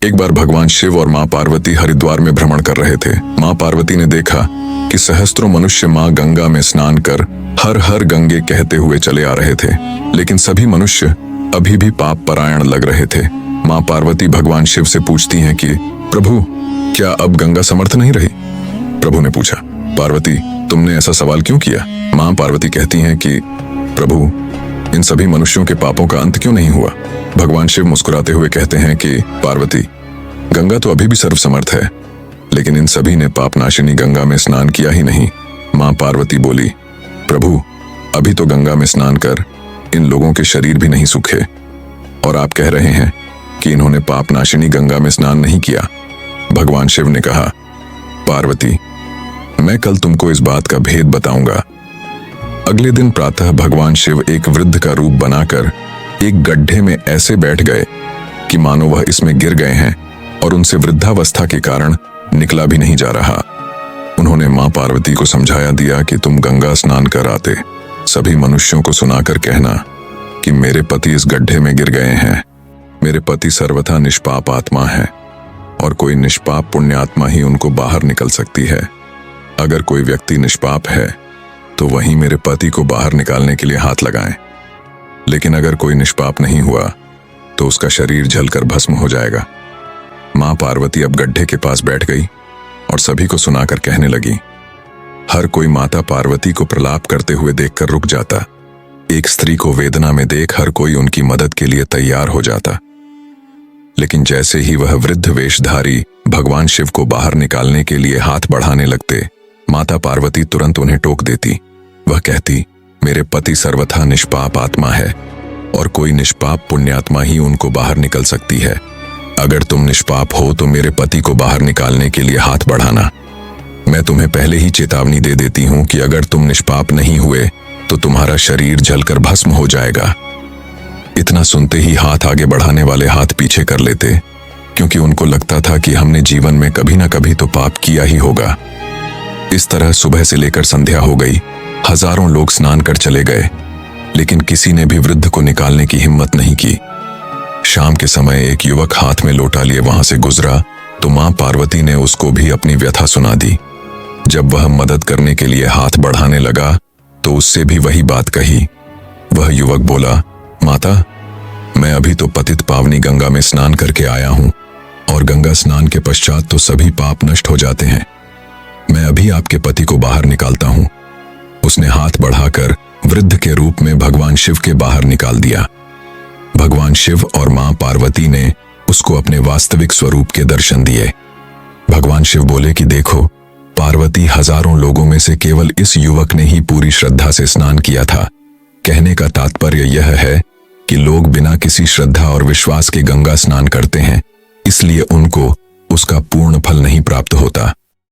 एक बार भगवान शिव और माँ पार्वती हरिद्वार में भ्रमण कर रहे थे। माँ पार्वती ने देखा कि सहस्त्रों मनुष्य माँ गंगा में स्नान कर हर हर गंगे कहते हुए चले आ रहे थे, लेकिन सभी मनुष्य अभी भी पाप परायण लग रहे थे। माँ पार्वती भगवान शिव से पूछती हैं कि प्रभु, क्या अब गंगा समर्थ नहीं रही? प्रभु ने पूछा, पार्वती, तुमने ऐसा सवाल क्यों किया? माँ पार्वती कहती हैं कि प्रभु, इन सभी मनुष्यों के पापों का अंत क्यों नहीं हुआ? भगवान शिव मुस्कुराते हुए कहते हैं कि पार्वती, गंगा तो अभी भी सर्वसमर्थ है, लेकिन इन सभी ने पापनाशिनी गंगा में स्नान किया ही नहीं। माँ पार्वती बोली, प्रभु, अभी तो गंगा में स्नान कर इन लोगों के शरीर भी नहीं सूखे, और आप कह रहे हैं कि इन्होंने पापनाशिनी गंगा में स्नान नहीं किया। भगवान शिव ने कहा, पार्वती, मैं कल तुमको इस बात का भेद बताऊंगा। अगले दिन प्रातः भगवान शिव एक वृद्ध का रूप बनाकर एक गड्ढे में ऐसे बैठ गए कि मानो वह इसमें गिर गए हैं और उनसे वृद्धावस्था के कारण निकला भी नहीं जा रहा। उन्होंने मां पार्वती को समझाया दिया कि तुम गंगा स्नान कर आते सभी मनुष्यों को सुनाकर कहना कि मेरे पति इस गड्ढे में गिर गए हैं। मेरे पति सर्वथा निष्पाप आत्मा है और कोई निष्पाप पुण्यात्मा ही उनको बाहर निकल सकती है। अगर कोई व्यक्ति निष्पाप है तो वही मेरे पति को बाहर निकालने के लिए हाथ लगाएं, लेकिन अगर कोई निष्पाप नहीं हुआ तो उसका शरीर जलकर भस्म हो जाएगा। मां पार्वती अब गड्ढे के पास बैठ गई और सभी को सुनाकर कहने लगी। हर कोई माता पार्वती को प्रलाप करते हुए देखकर रुक जाता। एक स्त्री को वेदना में देख हर कोई उनकी मदद के लिए तैयार हो जाता, लेकिन जैसे ही वह वृद्ध वेशधारी भगवान शिव को बाहर निकालने के लिए हाथ बढ़ाने लगते, माता पार्वती तुरंत उन्हें टोक देती। वह कहती, मेरे पति सर्वथा निष्पाप आत्मा है और कोई निष्पाप पुण्यात्मा ही उनको बाहर निकल सकती है। अगर तुम निष्पाप हो तो मेरे पति को बाहर निकालने के लिए हाथ बढ़ाना। मैं तुम्हें पहले ही चेतावनी दे देती हूं कि अगर तुम निष्पाप नहीं हुए तो तुम्हारा शरीर जलकर भस्म हो जाएगा। इतना सुनते ही हाथ आगे बढ़ाने वाले हाथ पीछे कर लेते, क्योंकि उनको लगता था कि हमने जीवन में कभी ना कभी तो पाप किया ही होगा। इस तरह सुबह से लेकर संध्या हो गई। हजारों लोग स्नान कर चले गए, लेकिन किसी ने भी वृद्ध को निकालने की हिम्मत नहीं की। शाम के समय एक युवक हाथ में लोटा लिए वहां से गुजरा तो मां पार्वती ने उसको भी अपनी व्यथा सुना दी। जब वह मदद करने के लिए हाथ बढ़ाने लगा तो उससे भी वही बात कही। वह युवक बोला, माता, मैं अभी तो पतित पावनी गंगा में स्नान करके आया हूं और गंगा स्नान के पश्चात तो सभी पाप नष्ट हो जाते हैं। मैं अभी आपके पति को बाहर निकालता हूं। उसने हाथ बढ़ाकर वृद्ध के रूप में भगवान शिव के बाहर निकाल दिया। भगवान शिव और मां पार्वती ने उसको अपने वास्तविक स्वरूप के दर्शन दिए। भगवान शिव बोले कि देखो, पार्वती, हजारों लोगों में से केवल इस युवक ने ही पूरी श्रद्धा से स्नान किया था। कहने का तात्पर्य यह है कि लोग बिना किसी श्रद्धा और विश्वास के गंगा स्नान करते हैं, इसलिए उनको उसका पूर्ण फल नहीं प्राप्त होता।